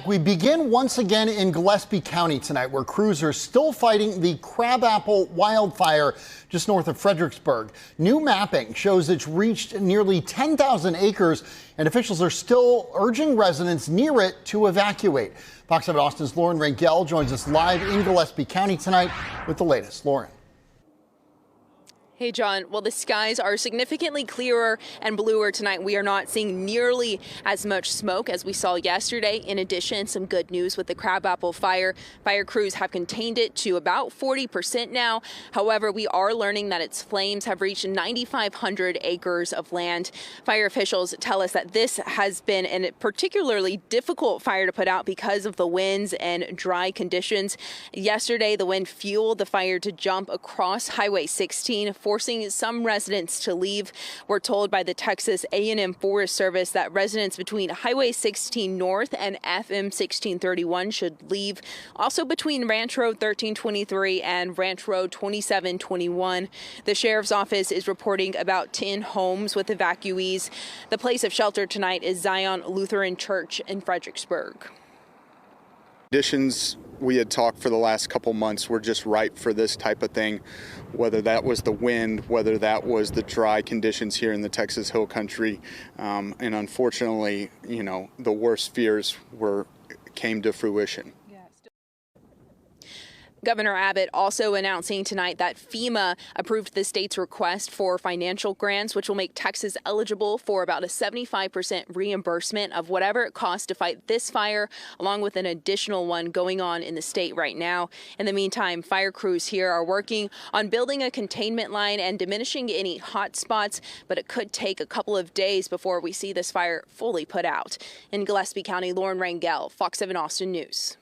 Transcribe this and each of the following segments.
We begin once again in Gillespie County tonight, where crews are still fighting the Crabapple wildfire just north of Fredericksburg. New mapping shows it's reached nearly 10,000 acres, and officials are still urging residents near it to evacuate. Fox 7 Austin's Lauren Rangel joins us live in Gillespie County tonight with the latest. Lauren. Hey, John. Well, the skies are significantly clearer and bluer tonight. We are not seeing nearly as much smoke as we saw yesterday. In addition, some good news with the Crabapple fire. Fire crews have contained it to about 40% now. However, we are learning that its flames have reached 9,500 acres of land. Fire officials tell us that this has been a particularly difficult fire to put out because of the winds and dry conditions. Yesterday, the wind fueled the fire to jump across Highway 16, forcing some residents to leave. We're told by the Texas A&M Forest Service that residents between Highway 16 North and FM 1631 should leave. Also between Ranch Road 1323 and Ranch Road 2721. The sheriff's office is reporting about 10 homes with evacuees. The place of shelter tonight is Zion Lutheran Church in Fredericksburg. Conditions we had talked for the last couple months were just ripe for this type of thing, whether that was the wind, whether that was the dry conditions here in the Texas Hill Country. And unfortunately, the worst fears came to fruition. Governor Abbott also announcing tonight that FEMA approved the state's request for financial grants, which will make Texas eligible for about a 75% reimbursement of whatever it costs to fight this fire, along with an additional one going on in the state right now. In the meantime, fire crews here are working on building a containment line and diminishing any hot spots, but it could take a couple of days before we see this fire fully put out. In Gillespie County, Lauren Rangel, Fox 7 Austin News.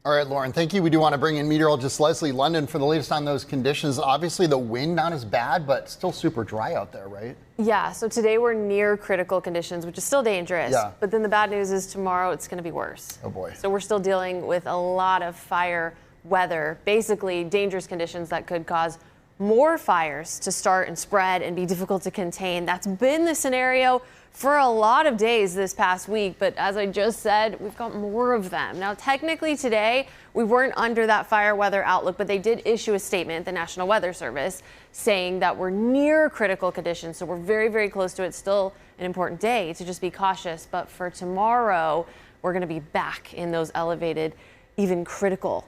All right, Lauren, thank you. We do want to bring in meteorologist Leslie London for the latest on those conditions. Obviously, the wind not as bad, but still super dry out there, right? Yeah, so today we're near critical conditions, which is still dangerous. Yeah. But then the bad news is tomorrow it's going to be worse. Oh, boy. So we're still dealing with a lot of fire weather, basically dangerous conditions that could cause more fires to start and spread and be difficult to contain. That's been the scenario for a lot of days this past week, but as I just said, we've got more of them. Now, technically today, we weren't under that fire weather outlook, but they did issue a statement, the National Weather Service, saying that we're near critical conditions, so we're very, very close to it. Still an important day to just be cautious, but for tomorrow, we're going to be back in those elevated, even critical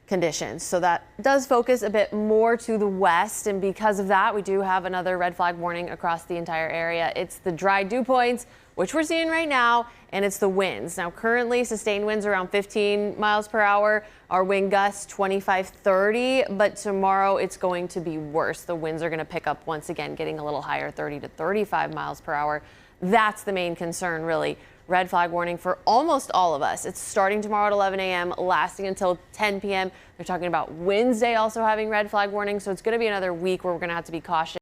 conditions. So that does focus a bit more to the west, and because of that, we do have another red flag warning across the entire area. It's the dry dew points, which we're seeing right now, and it's the winds. Now, currently, sustained winds around 15 miles per hour. Our wind gusts 25, 30, but tomorrow it's going to be worse. The winds are going to pick up once again, getting a little higher, 30 to 35 miles per hour. That's the main concern, really. Red flag warning for almost all of us. It's starting tomorrow at 11 a.m., lasting until 10 p.m. They're talking about Wednesday also having red flag warning, so it's going to be another week where we're going to have to be cautious.